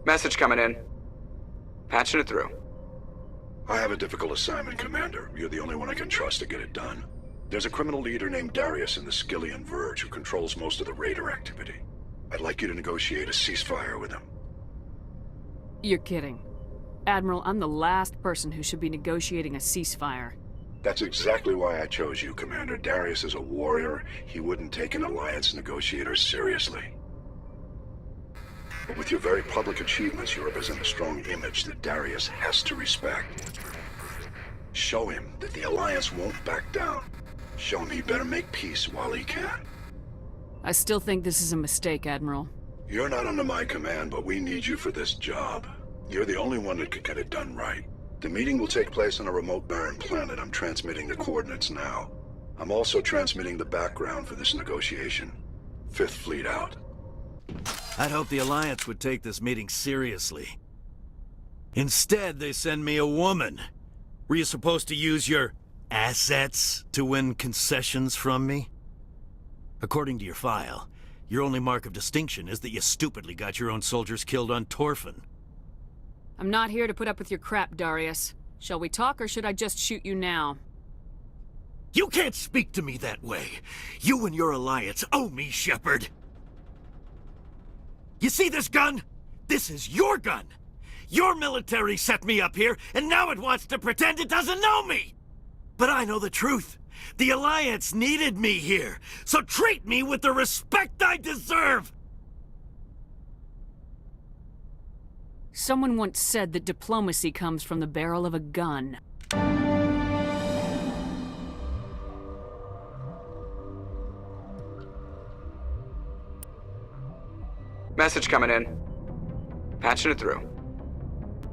Message coming in. Patching it through. I have a difficult assignment, Commander. You're the only one I can trust to get it done. There's a criminal leader named Darius in the Skillian Verge who controls most of the raider activity. I'd like you to negotiate a ceasefire with him. You're kidding. Admiral, I'm the last person who should be negotiating a ceasefire. That's exactly why I chose you, Commander. Darius is a warrior. He wouldn't take an alliance negotiator seriously. But with your very public achievements, you represent a strong image that Darius has to respect. Show him that the alliance won't back down. Show him he better make peace while he can. I still think this is a mistake, Admiral. You're not under my command, but we need you for this job. You're the only one that could get it done right. The meeting will take place on a remote barren planet. I'm transmitting the coordinates now. I'm also transmitting the background for this negotiation. Fifth Fleet out. I'd hope the Alliance would take this meeting seriously. Instead, they send me a woman. Were you supposed to use your assets to win concessions from me? According to your file, your only mark of distinction is that you stupidly got your own soldiers killed on Torfin. I'm not here to put up with your crap, Darius. Shall we talk, or should I just shoot you now? You can't speak to me that way. You and your alliance owe me, Shepard. You see this gun? This is your gun. Your military set me up here, and now it wants to pretend it doesn't know me. But I know the truth. The Alliance needed me here, so treat me with the respect I deserve! Someone once said that diplomacy comes from the barrel of a gun. Message coming in. Patching it through.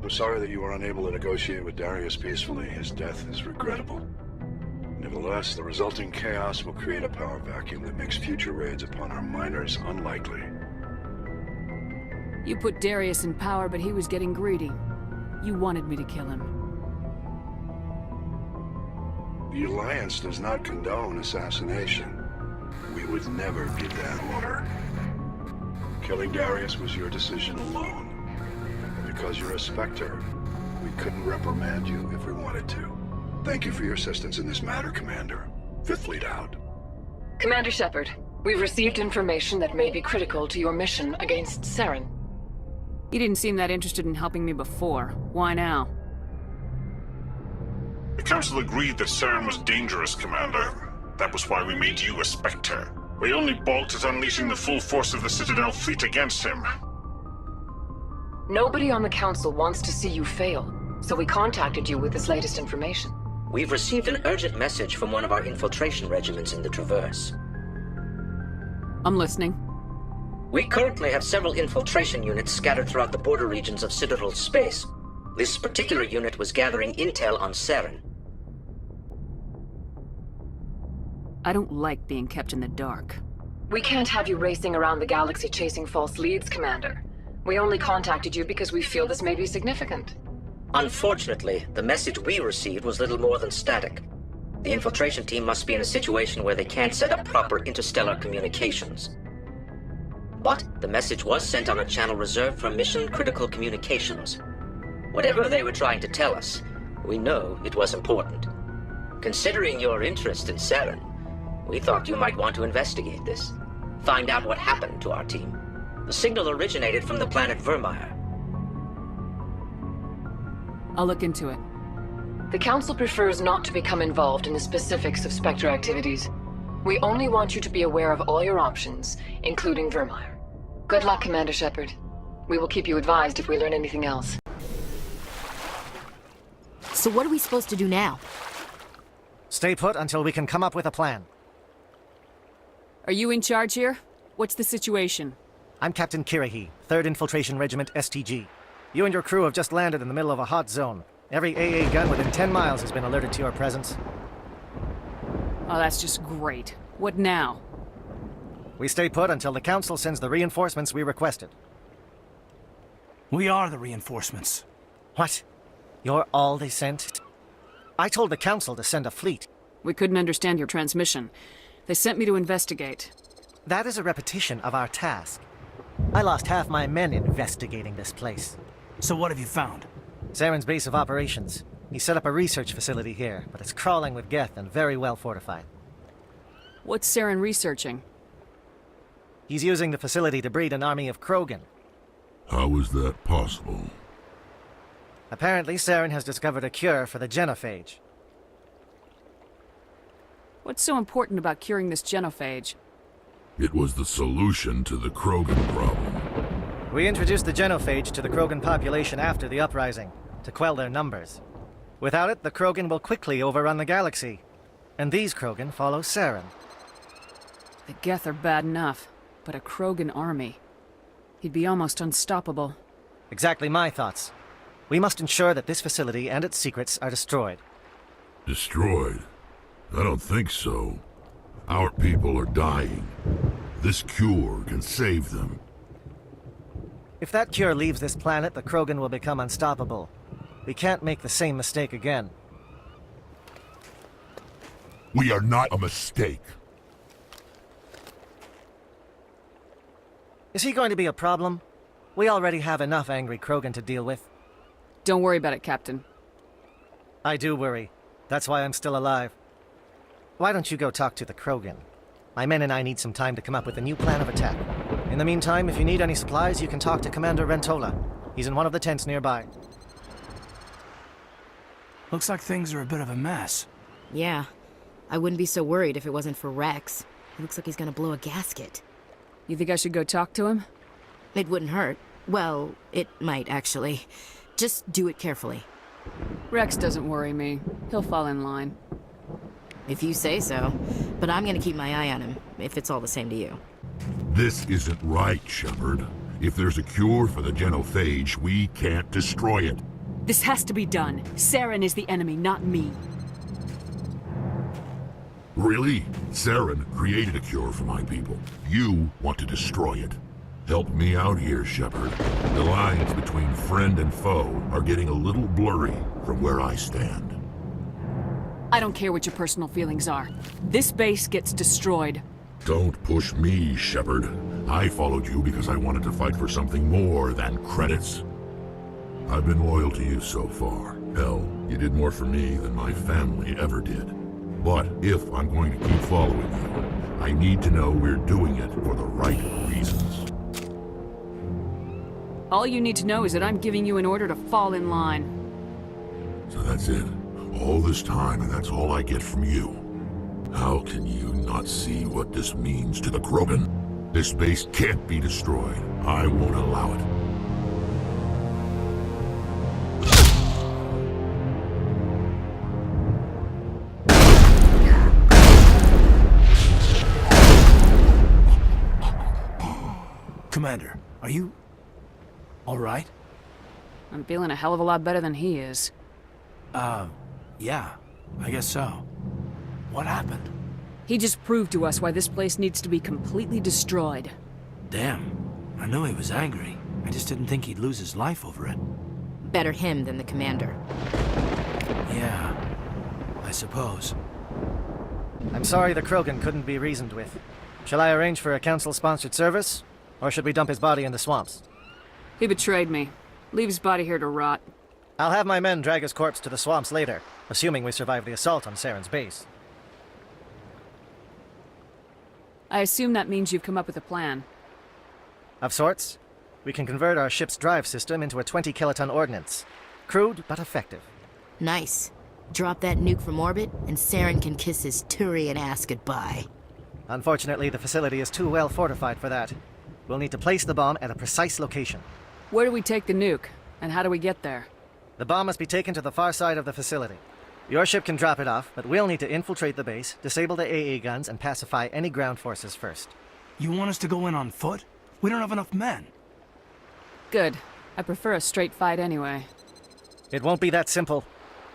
I'm sorry that you were unable to negotiate with Darius peacefully. His death is regrettable. Nevertheless, the resulting chaos will create a power vacuum that makes future raids upon our miners unlikely. You put Darius in power, but he was getting greedy. You wanted me to kill him. The Alliance does not condone assassination. We would never give that order. Killing Darius was your decision alone. Because you're a Spectre, we couldn't reprimand you if we wanted to. Thank you for your assistance in this matter, Commander. Fifth Fleet out. Commander Shepard, we've received information that may be critical to your mission against Saren. You didn't seem that interested in helping me before. Why now? The Council agreed that Saren was dangerous, Commander. That was why we made you a Spectre. We only balked at unleashing the full force of the Citadel fleet against him. Nobody on the Council wants to see you fail, so we contacted you with this latest information. We've received an urgent message from one of our infiltration regiments in the Traverse. I'm listening. We currently have several infiltration units scattered throughout the border regions of Citadel space. This particular unit was gathering intel on Saren. I don't like being kept in the dark. We can't have you racing around the galaxy chasing false leads, Commander. We only contacted you because we feel this may be significant. Unfortunately, the message we received was little more than static. The infiltration team must be in a situation where they can't set up proper interstellar communications. But the message was sent on a channel reserved for mission-critical communications. Whatever they were trying to tell us, we know it was important. Considering your interest in Saren, we thought you might want to investigate this. Find out what happened to our team. The signal originated from the planet Vermeer. I'll look into it. The Council prefers not to become involved in the specifics of Spectre activities. We only want you to be aware of all your options, including Vermeer. Good luck, Commander Shepard. We will keep you advised if we learn anything else. So what are we supposed to do now? Stay put until we can come up with a plan. Are you in charge here? What's the situation? I'm Captain Kirahi, 3rd Infiltration Regiment STG. You and your crew have just landed in the middle of a hot zone. Every AA gun within 10 miles has been alerted to your presence. Oh, that's just great. What now? We stay put until the Council sends the reinforcements we requested. We are the reinforcements. What? You're all they sent? I told the Council to send a fleet. We couldn't understand your transmission. They sent me to investigate. That is a repetition of our task. I lost half my men investigating this place. So what have you found? Saren's base of operations. He set up a research facility here, but it's crawling with Geth and very well fortified. What's Saren researching? He's using the facility to breed an army of Krogan. How is that possible? Apparently, Saren has discovered a cure for the genophage. What's so important about curing this genophage? It was the solution to the Krogan problem. We introduced the genophage to the Krogan population after the uprising, to quell their numbers. Without it, the Krogan will quickly overrun the galaxy. And these Krogan follow Saren. The Geth are bad enough, but a Krogan army. He'd be almost unstoppable. Exactly my thoughts. We must ensure that this facility and its secrets are destroyed. Destroyed? I don't think so. Our people are dying. This cure can save them. If that cure leaves this planet, the Krogan will become unstoppable. We can't make the same mistake again. We are not a mistake. Is he going to be a problem? We already have enough angry Krogan to deal with. Don't worry about it, Captain. I do worry. That's why I'm still alive. Why don't you go talk to the Krogan? My men and I need some time to come up with a new plan of attack. In the meantime, if you need any supplies, you can talk to Commander Rentola. He's in one of the tents nearby. Looks like things are a bit of a mess. Yeah. I wouldn't be so worried if it wasn't for Rex. He looks like he's gonna blow a gasket. You think I should go talk to him? It wouldn't hurt. Well, it might, actually. Just do it carefully. Rex doesn't worry me. He'll fall in line. If you say so. But I'm gonna keep my eye on him, if it's all the same to you. This isn't right, Shepard. If there's a cure for the genophage, we can't destroy it. This has to be done. Saren is the enemy, not me. Really? Saren created a cure for my people. You want to destroy it. Help me out here, Shepard. The lines between friend and foe are getting a little blurry from where I stand. I don't care what your personal feelings are. This base gets destroyed. Don't push me, Shepard. I followed you because I wanted to fight for something more than credits. I've been loyal to you so far. Hell, you did more for me than my family ever did. But if I'm going to keep following you, I need to know we're doing it for the right reasons. All you need to know is that I'm giving you an order to fall in line. So that's it. All this time, and that's all I get from you. How can you not see what this means to the Krogan? This base can't be destroyed. I won't allow it. Commander, are you... all right? I'm feeling a hell of a lot better than he is. Yeah, I guess so. What happened? He just proved to us why this place needs to be completely destroyed. Damn, I knew he was angry. I just didn't think he'd lose his life over it. Better him than the commander. Yeah, I suppose. I'm sorry the Krogan couldn't be reasoned with. Shall I arrange for a council-sponsored service? Or should we dump his body in the swamps? He betrayed me. Leave his body here to rot. I'll have my men drag his corpse to the swamps later, assuming we survive the assault on Saren's base. I assume that means you've come up with a plan. Of sorts. We can convert our ship's drive system into a 20-kiloton ordnance. Crude, but effective. Nice. Drop that nuke from orbit, and Saren can kiss his Turian ass goodbye. Unfortunately, the facility is too well fortified for that. We'll need to place the bomb at a precise location. Where do we take the nuke? And how do we get there? The bomb must be taken to the far side of the facility. Your ship can drop it off, but we'll need to infiltrate the base, disable the AA guns, and pacify any ground forces first. You want us to go in on foot? We don't have enough men. Good. I prefer a straight fight anyway. It won't be that simple.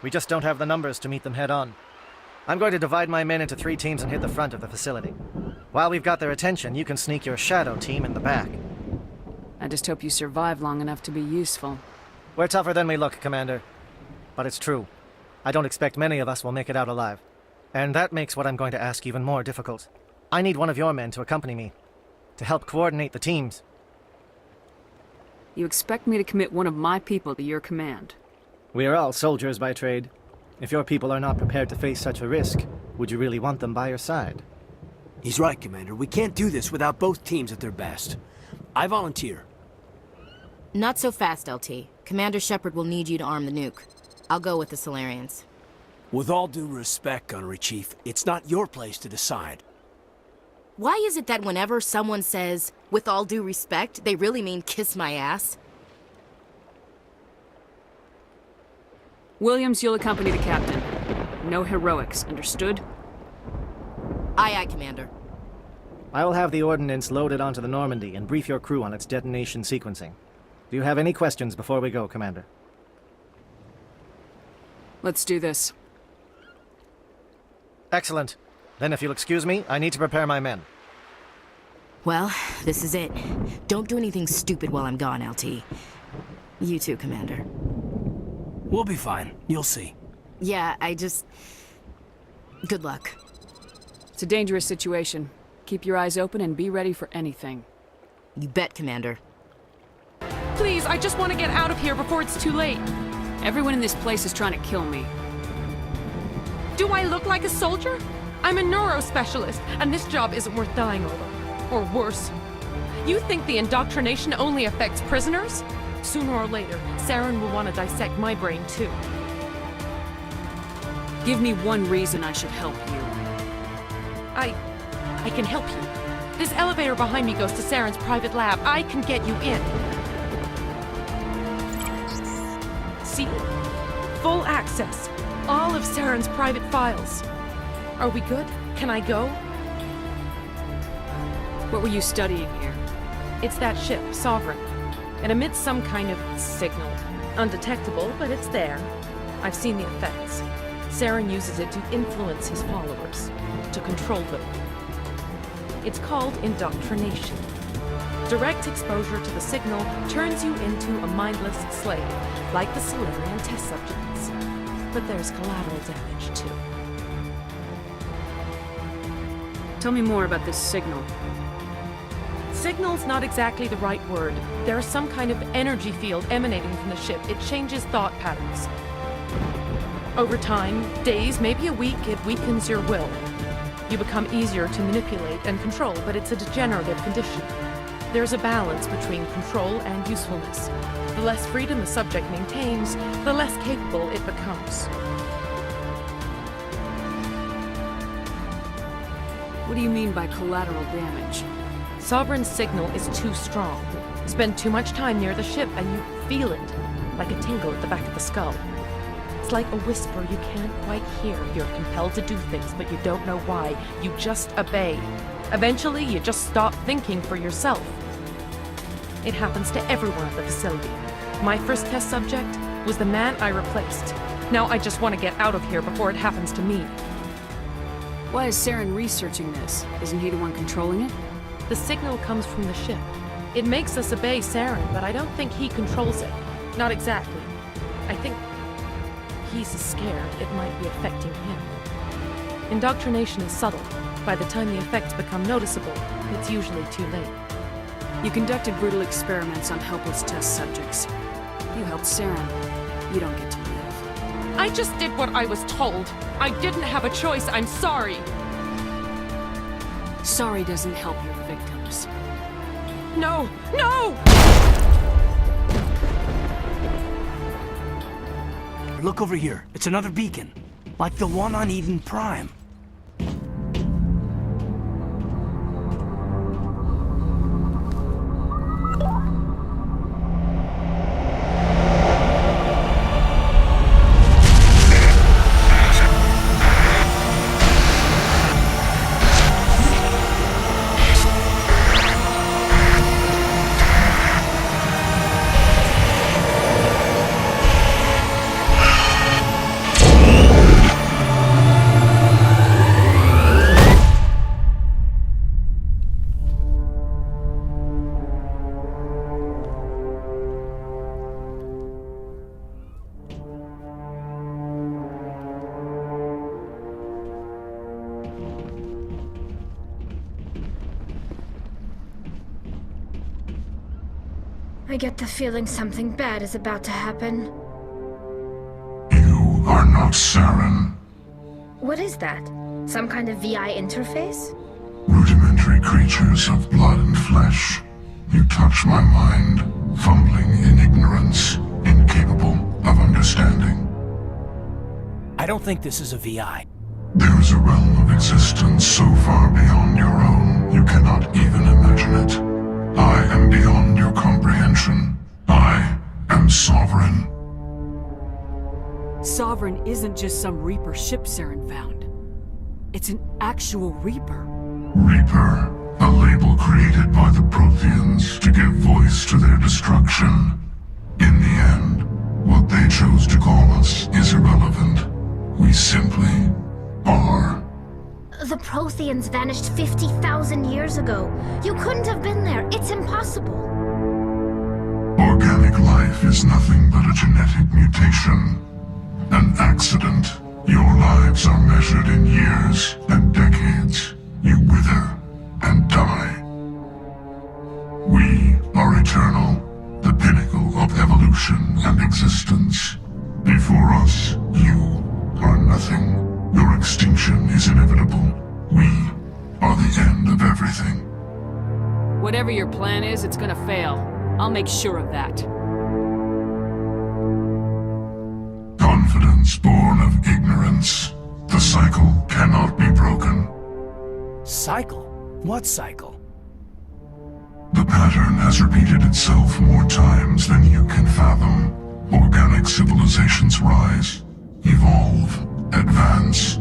We just don't have the numbers to meet them head-on. I'm going to divide my men into 3 teams and hit the front of the facility. While we've got their attention, you can sneak your shadow team in the back. I just hope you survive long enough to be useful. We're tougher than we look, Commander. But it's true. I don't expect many of us will make it out alive. And that makes what I'm going to ask even more difficult. I need one of your men to accompany me, to help coordinate the teams. You expect me to commit one of my people to your command? We are all soldiers by trade. If your people are not prepared to face such a risk, would you really want them by your side? He's right, Commander. We can't do this without both teams at their best. I volunteer. Not so fast, LT. Commander Shepard will need you to arm the nuke. I'll go with the Solarians. With all due respect, Gunnery Chief, it's not your place to decide. Why is it that whenever someone says, with all due respect, they really mean kiss my ass? Williams, you'll accompany the captain. No heroics, understood? Aye, aye, Commander. I will have the ordnance loaded onto the Normandy and brief your crew on its detonation sequencing. Do you have any questions before we go, Commander? Let's do this. Excellent. Then if you'll excuse me, I need to prepare my men. Well, this is it. Don't do anything stupid while I'm gone, LT. You too, Commander. We'll be fine. You'll see. Yeah, Good luck. It's a dangerous situation. Keep your eyes open and be ready for anything. You bet, Commander. Please, I just want to get out of here before it's too late. Everyone in this place is trying to kill me. Do I look like a soldier? I'm a neurospecialist, and this job isn't worth dying over. Or worse. You think the indoctrination only affects prisoners? Sooner or later, Saren will want to dissect my brain too. Give me one reason I should help you. I can help you. This elevator behind me goes to Saren's private lab. I can get you in. See? Full access. All of Saren's private files. Are we good? Can I go? What were you studying here? It's that ship, Sovereign. It emits some kind of signal. Undetectable, but it's there. I've seen the effects. Saren uses it to influence his followers, to control them. It's called indoctrination. Direct exposure to the signal turns you into a mindless slave, like the Solarian test subjects. But there's collateral damage, too. Tell me more about this signal. Signal's not exactly the right word. There's some kind of energy field emanating from the ship. It changes thought patterns. Over time, days, maybe a week, it weakens your will. You become easier to manipulate and control, but it's a degenerative condition. There's a balance between control and usefulness. The less freedom the subject maintains, the less capable it becomes. What do you mean by collateral damage? Sovereign's signal is too strong. Spend too much time near the ship and you feel it, like a tingle at the back of the skull. It's like a whisper you can't quite hear. You're compelled to do things, but you don't know why. You just obey. Eventually, you just stop thinking for yourself. It happens to everyone at the facility. My first test subject was the man I replaced. Now I just want to get out of here before it happens to me. Why is Saren researching this? Isn't he the one controlling it? The signal comes from the ship. It makes us obey Saren, but I don't think he controls it. Not exactly. I think he's scared it might be affecting him. Indoctrination is subtle. By the time the effects become noticeable, it's usually too late. You conducted brutal experiments on helpless test subjects. You helped Saren. You don't get to live. I just did what I was told. I didn't have a choice. I'm sorry. Sorry doesn't help your victims. No! No! Look over here. It's another beacon. Like the one on Eden Prime. I get the feeling something bad is about to happen. You are not Saren. What is that? Some kind of VI interface? Rudimentary creatures of blood and flesh. You touch my mind, fumbling in ignorance, incapable of understanding. I don't think this is a VI. There is a realm of existence so far beyond your own, you cannot even imagine it. I am beyond your comprehension. I am sovereign. Sovereign isn't just some Reaper ship Saren found. It's an actual Reaper. Reaper, a label created by the Protheans to give voice to their destruction. In the end, what they chose to call us is irrelevant. We simply are. The Protheans vanished 50,000 years ago. You couldn't have been there. It's impossible. Organic life is nothing but a genetic mutation. An accident. Your lives are measured in years and decades. You wither and die. We are eternal, the pinnacle of evolution and existence. Before us, you are nothing. Your extinction is inevitable. We are the end of everything. Whatever your plan is, it's gonna fail. I'll make sure of that. Confidence born of ignorance. The cycle cannot be broken. Cycle? What cycle? The pattern has repeated itself more times than you can fathom. Organic civilizations rise, evolve, advance,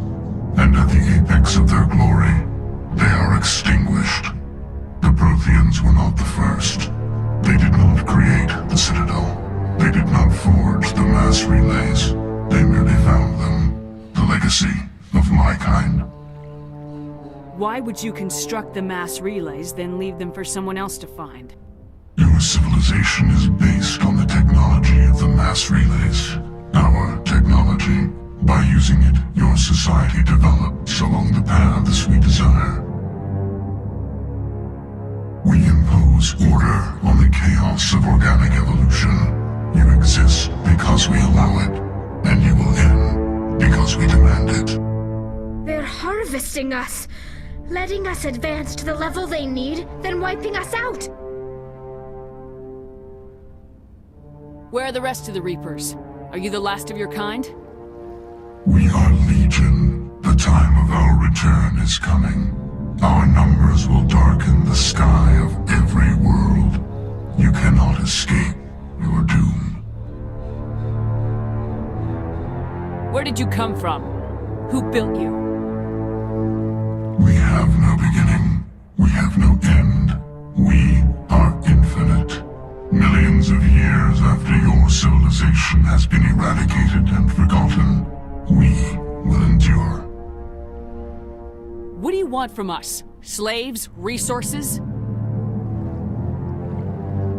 and at the apex of their glory, they are extinguished. The Protheans were not the first. They did not create the Citadel. They did not forge the mass relays. They merely found them. The legacy of my kind. Why would you construct the mass relays, then leave them for someone else to find? Your civilization is based on the technology of the mass relays. Our technology. By using it, your society develops along the paths we desire. We impose order on the chaos of organic evolution. You exist because we allow it, and you will end because we demand it. They're harvesting us, letting us advance to the level they need, then wiping us out. Where are the rest of the Reapers? Are you the last of your kind? We are Legion. The time of our return is coming. Our numbers will darken the sky of every world. You cannot escape your doom. Where did you come from? Who built you? We have no beginning. We have no end. We are infinite. Millions of years after your civilization has been eradicated and forgotten, we will endure. What do you want from us? Slaves? Resources?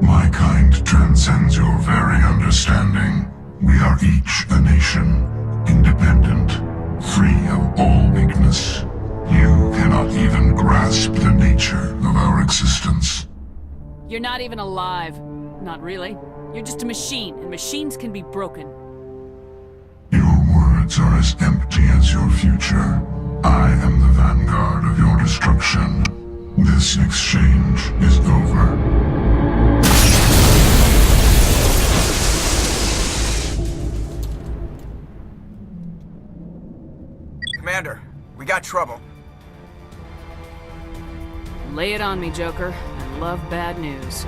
My kind transcends your very understanding. We are each a nation, independent, free of all weakness. You cannot even grasp the nature of our existence. You're not even alive. Not really. You're just a machine, and machines can be broken. Your words are as empty as your future. I am the vanguard of your destruction. This exchange is over. Commander, we got trouble. Lay it on me, Joker. I love bad news.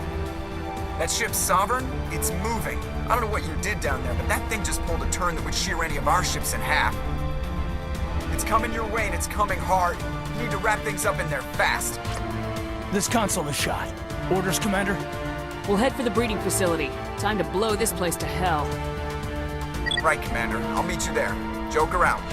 That ship's Sovereign? It's moving. I don't know what you did down there, but that thing just pulled a turn that would shear any of our ships in half. It's coming your way, and it's coming hard. You need to wrap things up in there fast. This console is shot. Orders, Commander? We'll head for the breeding facility. Time to blow this place to hell. Right, Commander. I'll meet you there. Joke around.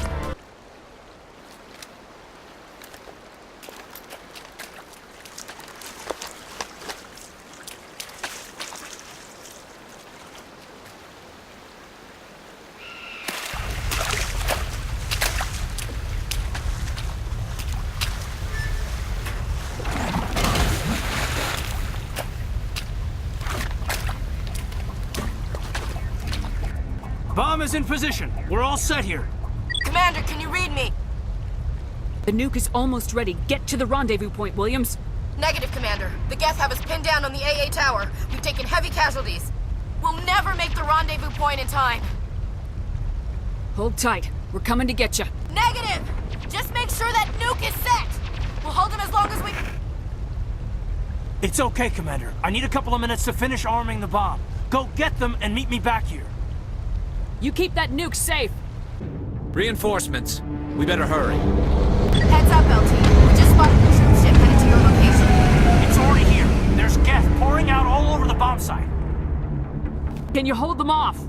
Bomb is in position. We're all set here. Commander, can you read me? The nuke is almost ready. Get to the rendezvous point, Williams. Negative, Commander. The Geth have us pinned down on the AA tower. We've taken heavy casualties. We'll never make the rendezvous point in time. Hold tight. We're coming to get you. Negative! Just make sure that nuke is set! We'll hold them as long as we... It's okay, Commander. I need a couple of minutes to finish arming the bomb. Go get them and meet me back here. You keep that nuke safe. Reinforcements. We better hurry. Heads up, LT. We just spotted the troop ship headed to your location. It's already here. There's Geth pouring out all over the bomb site. Can you hold them off?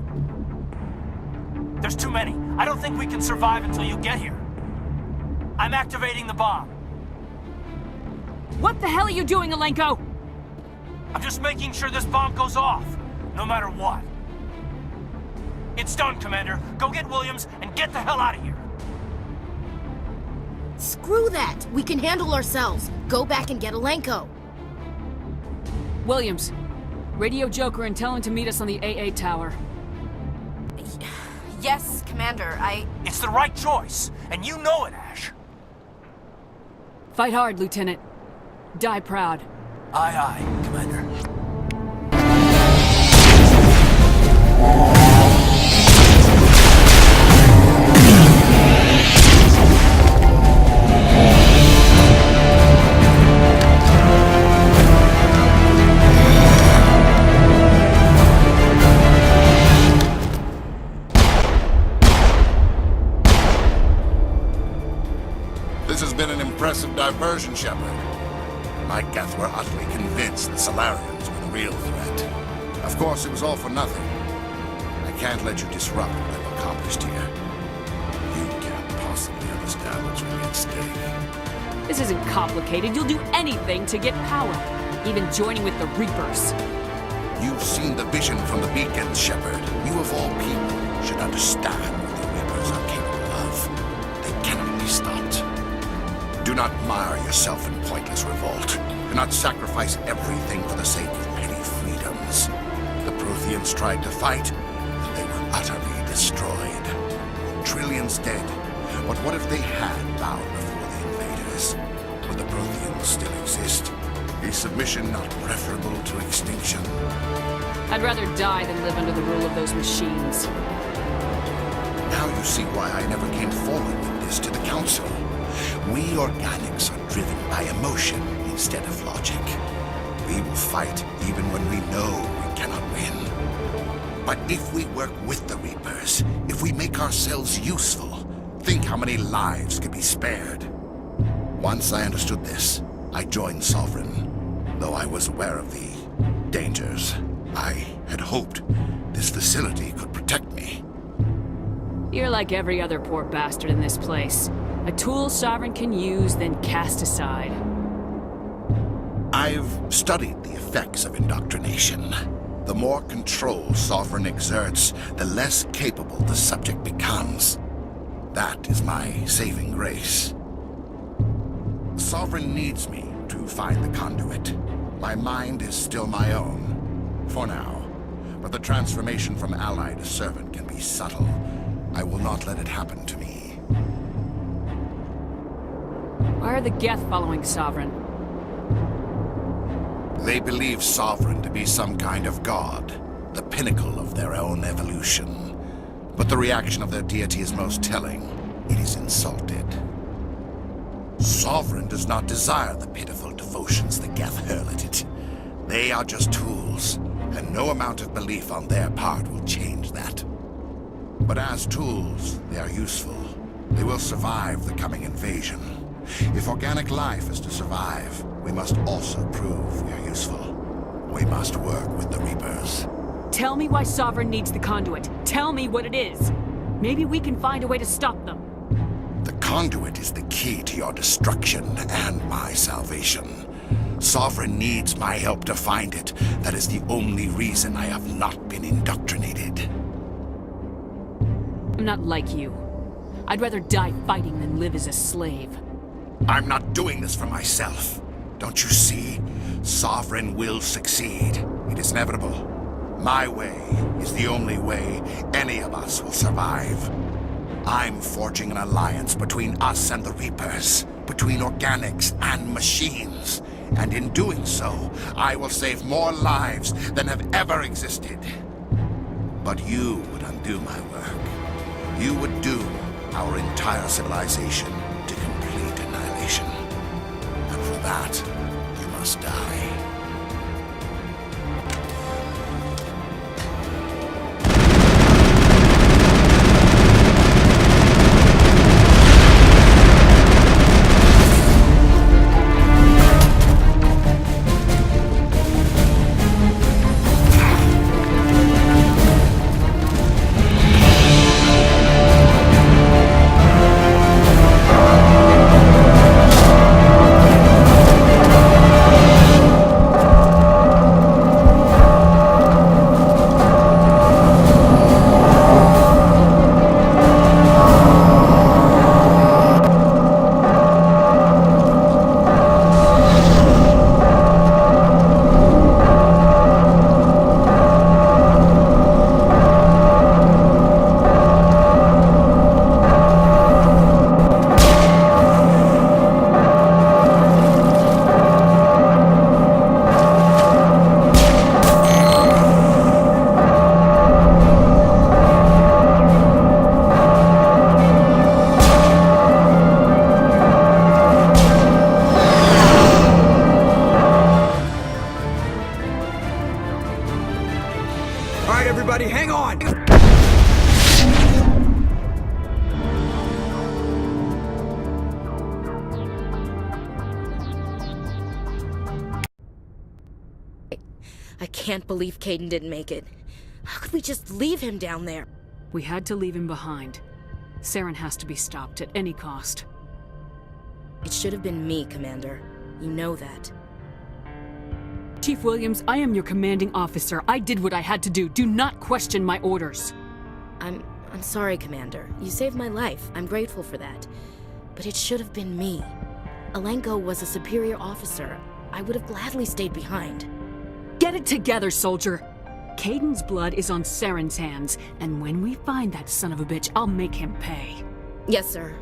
There's too many. I don't think we can survive until you get here. I'm activating the bomb. What the hell are you doing, Alenko? I'm just making sure this bomb goes off, no matter what. It's done, Commander. Go get Williams and get the hell out of here. Screw that! We can handle ourselves. Go back and get Alenko. Williams, radio Joker and tell him to meet us on the AA tower. Yes, Commander, It's the right choice, and you know it, Ash. Fight hard, Lieutenant. Die proud. Aye, aye, Commander. This has been an impressive diversion, Shepard. My Geth were utterly convinced the Solarians were the real threat. Of course, it was all for nothing. I can't let you disrupt what I've accomplished here. You can't possibly understand what's really at stake. This isn't complicated. You'll do anything to get power. Even joining with the Reapers. You've seen the vision from the beacons, Shepard. You of all people should understand what the Reapers are capable of. They cannot be stopped. Do not mire yourself in pointless revolt. Do not sacrifice everything for the sake of petty freedoms. The Protheans tried to fight, and they were utterly destroyed. Trillions dead. But what if they had bowed before the invaders? Would the Protheans still exist? Is submission not preferable to extinction? I'd rather die than live under the rule of those machines. Now you see why I never came forward with this to the Council. We organics are driven by emotion instead of logic. We will fight even when we know we cannot win. But if we work with the Reapers, if we make ourselves useful, think how many lives could be spared. Once I understood this, I joined Sovereign, though I was aware of the dangers. I had hoped this facility could protect me. You're like every other poor bastard in this place. A tool Sovereign can use, then cast aside. I've studied the effects of indoctrination. The more control Sovereign exerts, the less capable the subject becomes. That is my saving grace. Sovereign needs me to find the conduit. My mind is still my own, for now. But the transformation from ally to servant can be subtle. I will not let it happen to me. Why are the Geth following Sovereign? They believe Sovereign to be some kind of god, the pinnacle of their own evolution. But the reaction of their deity is most telling. It is insulted. Sovereign does not desire the pitiful devotions the Geth hurl at it. They are just tools, and no amount of belief on their part will change that. But as tools, they are useful. They will survive the coming invasion. If organic life is to survive, we must also prove we are useful. We must work with the Reapers. Tell me why Sovereign needs the conduit. Tell me what it is. Maybe we can find a way to stop them. The conduit is the key to your destruction and my salvation. Sovereign needs my help to find it. That is the only reason I have not been indoctrinated. I'm not like you. I'd rather die fighting than live as a slave. I'm not doing this for myself. Don't you see? Sovereign will succeed. It is inevitable. My way is the only way any of us will survive. I'm forging an alliance between us and the Reapers, between organics and machines. And in doing so, I will save more lives than have ever existed. But you would undo my work. You would doom our entire civilization to complete annihilation. And for that, you must die. Everybody, hang on! I can't believe Kaidan didn't make it. How could we just leave him down there? We had to leave him behind. Saren has to be stopped at any cost. It should have been me, Commander. You know that. Chief Williams, I am your commanding officer. I did what I had to do. Do not question my orders. I'm sorry, Commander. You saved my life. I'm grateful for that. But it should have been me. Alenko was a superior officer. I would have gladly stayed behind. Get it together, soldier! Kaidan's blood is on Saren's hands, and when we find that son of a bitch, I'll make him pay. Yes, sir.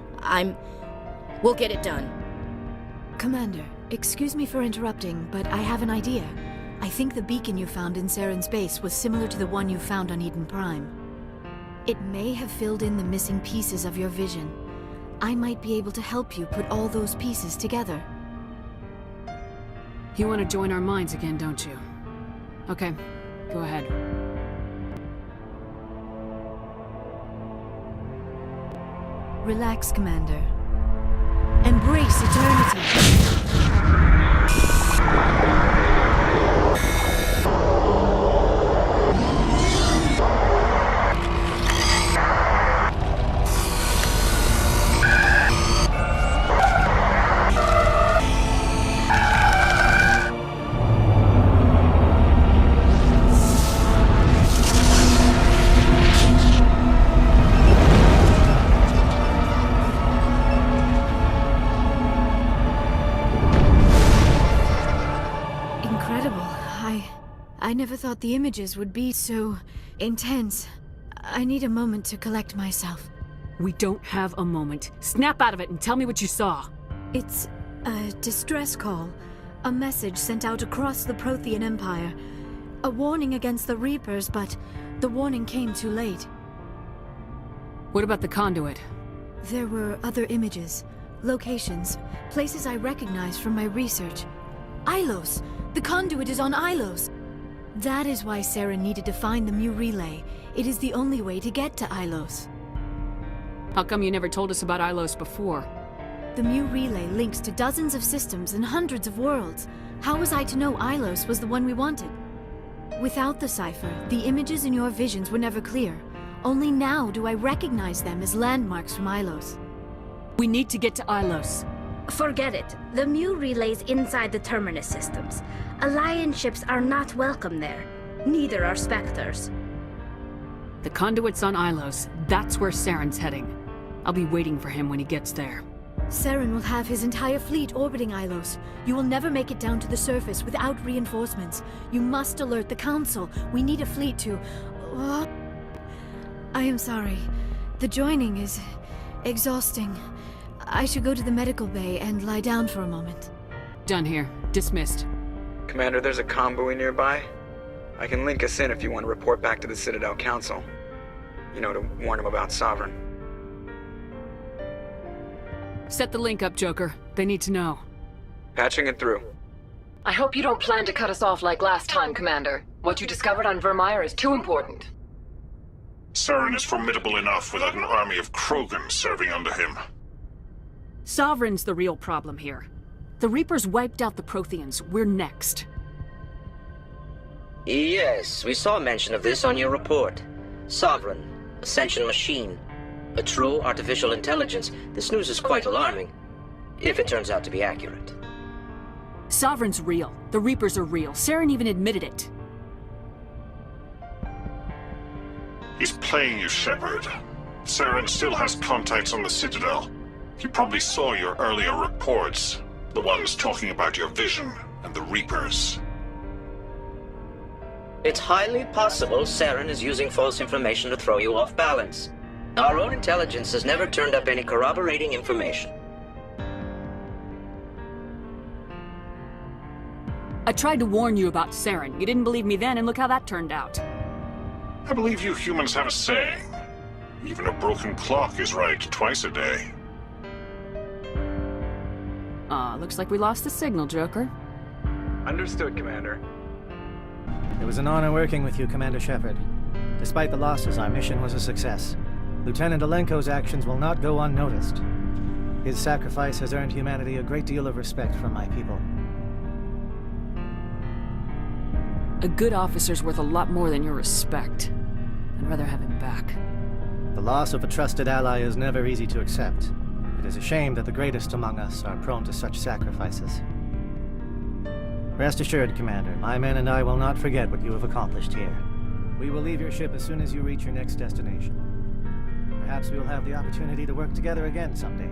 We'll get it done. Commander, excuse me for interrupting, but I have an idea. I think the beacon you found in Saren's base was similar to the one you found on Eden Prime. It may have filled in the missing pieces of your vision. I might be able to help you put all those pieces together. You want to join our minds again, don't you? Okay, go ahead. Relax, Commander. Embrace eternity! I never thought the images would be so intense. I need a moment to collect myself. We don't have a moment. Snap out of it and tell me what you saw. It's a distress call. A message sent out across the Prothean Empire. A warning against the Reapers, but the warning came too late. What about the conduit? There were other images, locations, places I recognized from my research. Ilos! The conduit is on Ilos! That is why Saren needed to find the Mu Relay. It is the only way to get to Ilos. How come you never told us about Ilos before? The Mu Relay links to dozens of systems and hundreds of worlds. How was I to know Ilos was the one we wanted? Without the cipher, the images in your visions were never clear. Only now do I recognize them as landmarks from Ilos. We need to get to Ilos. Forget it. The Mu Relay's inside the Terminus systems. Alliance ships are not welcome there. Neither are Spectres. The conduit's on Ilos. That's where Saren's heading. I'll be waiting for him when he gets there. Saren will have his entire fleet orbiting Ilos. You will never make it down to the surface without reinforcements. You must alert the Council. We need a fleet to... I am sorry. The joining is exhausting. I should go to the medical bay and lie down for a moment. Done here. Dismissed. Commander, there's a convoy nearby. I can link us in if you want to report back to the Citadel Council. You know, to warn them about Sovereign. Set the link up, Joker. They need to know. Patching it through. I hope you don't plan to cut us off like last time, Commander. What you discovered on Vermeer is too important. Saren is formidable enough without an army of Krogan serving under him. Sovereign's the real problem here. The Reapers wiped out the Protheans. We're next. Yes, we saw mention of this on your report. Sovereign, Ascension machine. A true artificial intelligence. This news is quite alarming. If it turns out to be accurate. Sovereign's real. The Reapers are real. Saren even admitted it. He's playing you, Shepard. Saren still has contacts on the Citadel. He probably saw your earlier reports. The ones talking about your vision and the Reapers. It's highly possible Saren is using false information to throw you off balance. Our own intelligence has never turned up any corroborating information. I tried to warn you about Saren. You didn't believe me then, and look how that turned out. I believe you humans have a saying. Even a broken clock is right twice a day. Looks like we lost the signal, Joker. Understood, Commander. It was an honor working with you, Commander Shepard. Despite the losses, our mission was a success. Lieutenant Alenko's actions will not go unnoticed. His sacrifice has earned humanity a great deal of respect from my people. A good officer's worth a lot more than your respect. I'd rather have him back. The loss of a trusted ally is never easy to accept. It is a shame that the greatest among us are prone to such sacrifices. Rest assured, Commander, my men and I will not forget what you have accomplished here. We will leave your ship as soon as you reach your next destination. Perhaps we will have the opportunity to work together again someday.